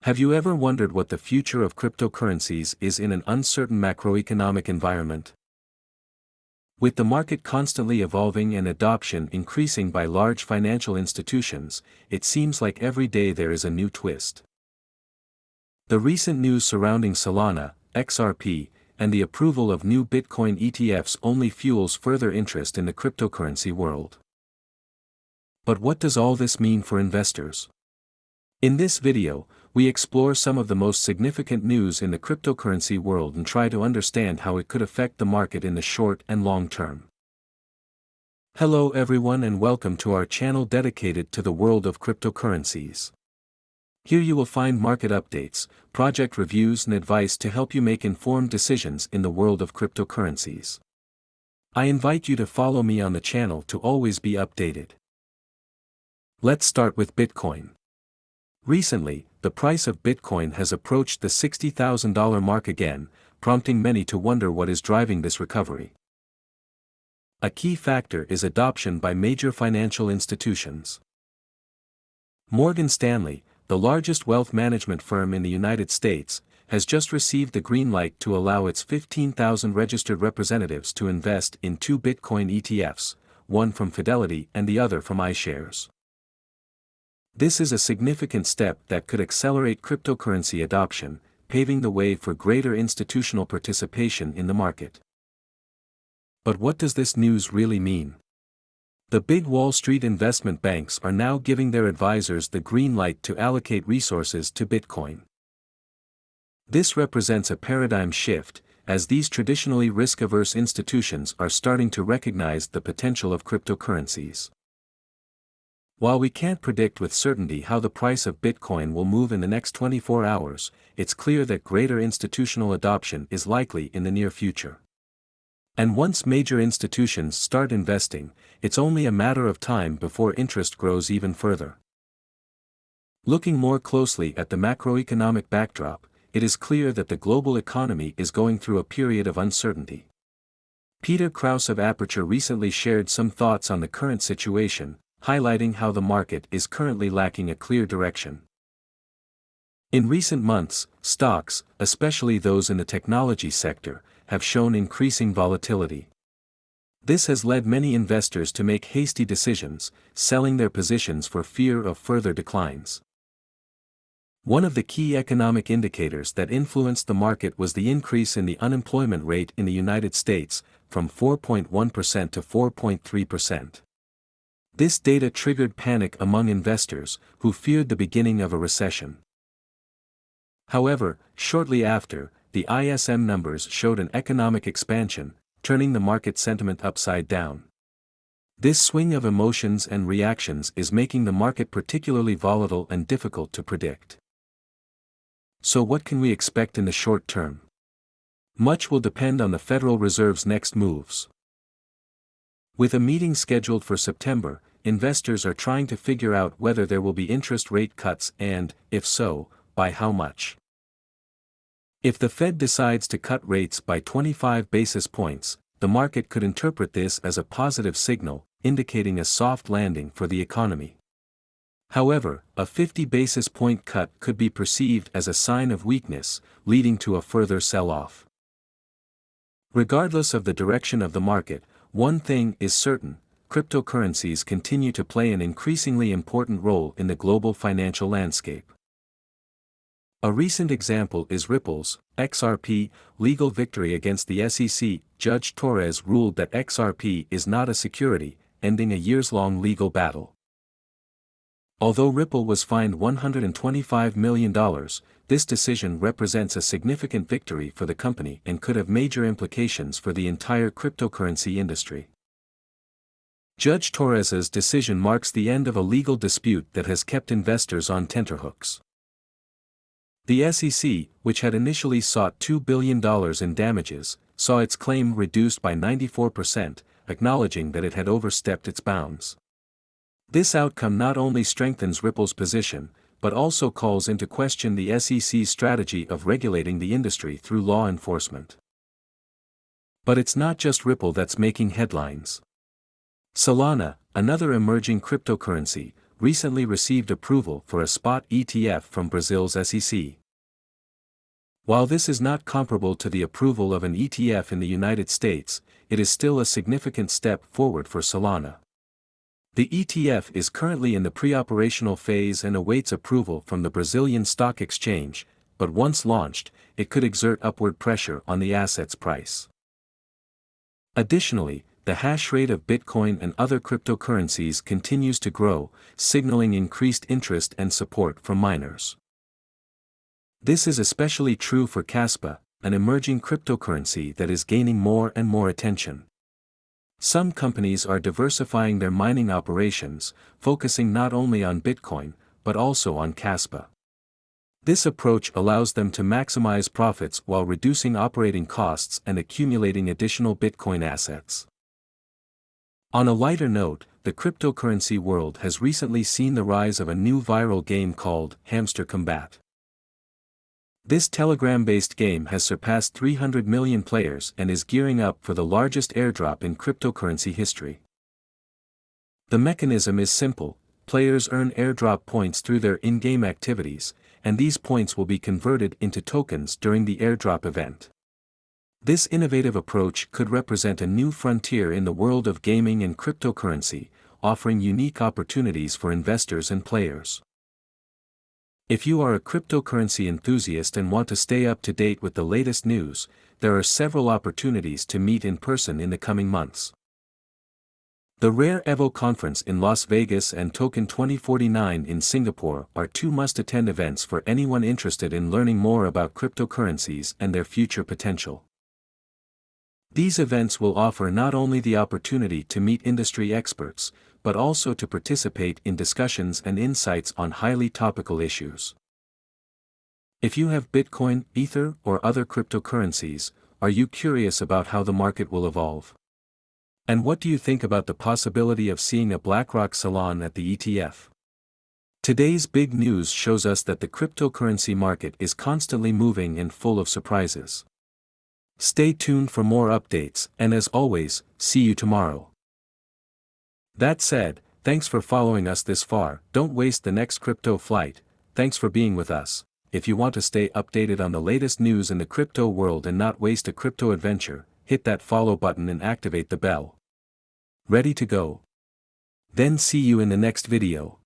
Have you ever wondered what the future of cryptocurrencies is in an uncertain macroeconomic environment? With the market constantly evolving and adoption increasing by large financial institutions, it seems like every day there is a new twist. The recent news surrounding Solana, XRP, and the approval of new Bitcoin ETFs only fuels further interest in the cryptocurrency world. But what does all this mean for investors? In this video, we explore some of the most significant news in the cryptocurrency world and try to understand how it could affect the market in the short and long term. Hello everyone and welcome to our channel dedicated to the world of cryptocurrencies. Here you will find market updates, project reviews and advice to help you make informed decisions in the world of cryptocurrencies. I invite you to follow me on the channel to always be updated. Let's start with Bitcoin. Recently, the price of Bitcoin has approached the $60,000 mark again, prompting many to wonder what is driving this recovery. A key factor is adoption by major financial institutions. Morgan Stanley, the largest wealth management firm in the United States, has just received the green light to allow its 15,000 registered representatives to invest in 2 Bitcoin ETFs, one from Fidelity and the other from iShares. This is a significant step that could accelerate cryptocurrency adoption, paving the way for greater institutional participation in the market. But what does this news really mean? The big Wall Street investment banks are now giving their advisors the green light to allocate resources to Bitcoin. This represents a paradigm shift, as these traditionally risk-averse institutions are starting to recognize the potential of cryptocurrencies. While we can't predict with certainty how the price of Bitcoin will move in the next 24 hours, it's clear that greater institutional adoption is likely in the near future. And once major institutions start investing, it's only a matter of time before interest grows even further. Looking more closely at the macroeconomic backdrop, it is clear that the global economy is going through a period of uncertainty. Peter Krause of Aperture recently shared some thoughts on the current situation, highlighting how the market is currently lacking a clear direction. In recent months, stocks, especially those in the technology sector, have shown increasing volatility. This has led many investors to make hasty decisions, selling their positions for fear of further declines. One of the key economic indicators that influenced the market was the increase in the unemployment rate in the United States, from 4.1% to 4.3%. This data triggered panic among investors, who feared the beginning of a recession. However, shortly after, the ISM numbers showed an economic expansion, turning the market sentiment upside down. This swing of emotions and reactions is making the market particularly volatile and difficult to predict. So what can we expect in the short term? Much will depend on the Federal Reserve's next moves. With a meeting scheduled for September, investors are trying to figure out whether there will be interest rate cuts and, if so, by how much. If the Fed decides to cut rates by 25 basis points, the market could interpret this as a positive signal, indicating a soft landing for the economy. However, a 50 basis point cut could be perceived as a sign of weakness, leading to a further sell-off. Regardless of the direction of the market, one thing is certain: cryptocurrencies continue to play an increasingly important role in the global financial landscape. A recent example is Ripple's XRP legal victory against the SEC. Judge Torres ruled that XRP is not a security, ending a years-long legal battle. Although Ripple was fined $125 million, this decision represents a significant victory for the company and could have major implications for the entire cryptocurrency industry. Judge Torres's decision marks the end of a legal dispute that has kept investors on tenterhooks. The SEC, which had initially sought $2 billion in damages, saw its claim reduced by 94%, acknowledging that it had overstepped its bounds. This outcome not only strengthens Ripple's position, but also calls into question the SEC's strategy of regulating the industry through law enforcement. But it's not just Ripple that's making headlines. Solana, another emerging cryptocurrency, recently received approval for a spot ETF from Brazil's SEC. While this is not comparable to the approval of an ETF in the United States, it is still a significant step forward for Solana. The ETF is currently in the pre-operational phase and awaits approval from the Brazilian Stock Exchange, but once launched, it could exert upward pressure on the asset's price. Additionally, the hash rate of Bitcoin and other cryptocurrencies continues to grow, signaling increased interest and support from miners. This is especially true for Kaspa, an emerging cryptocurrency that is gaining more and more attention. Some companies are diversifying their mining operations, focusing not only on Bitcoin, but also on Kaspa. This approach allows them to maximize profits while reducing operating costs and accumulating additional Bitcoin assets. On a lighter note, the cryptocurrency world has recently seen the rise of a new viral game called Hamster Combat. This Telegram-based game has surpassed 300 million players and is gearing up for the largest airdrop in cryptocurrency history. The mechanism is simple: players earn airdrop points through their in-game activities, and these points will be converted into tokens during the airdrop event. This innovative approach could represent a new frontier in the world of gaming and cryptocurrency, offering unique opportunities for investors and players. If you are a cryptocurrency enthusiast and want to stay up to date with the latest news, there are several opportunities to meet in person in the coming months. The Rare Evo Conference in Las Vegas and Token 2049 in Singapore are two must-attend events for anyone interested in learning more about cryptocurrencies and their future potential. These events will offer not only the opportunity to meet industry experts, but also to participate in discussions and insights on highly topical issues. If you have Bitcoin, Ether, or other cryptocurrencies, are you curious about how the market will evolve? And what do you think about the possibility of seeing a BlackRock Salon at the ETF? Today's big news shows us that the cryptocurrency market is constantly moving and full of surprises. Stay tuned for more updates, and as always, see you tomorrow. That said, thanks for following us this far. Don't waste the next crypto flight. Thanks for being with us. If you want to stay updated on the latest news in the crypto world and not waste a crypto adventure, hit that follow button and activate the bell. Ready to go? Then see you in the next video.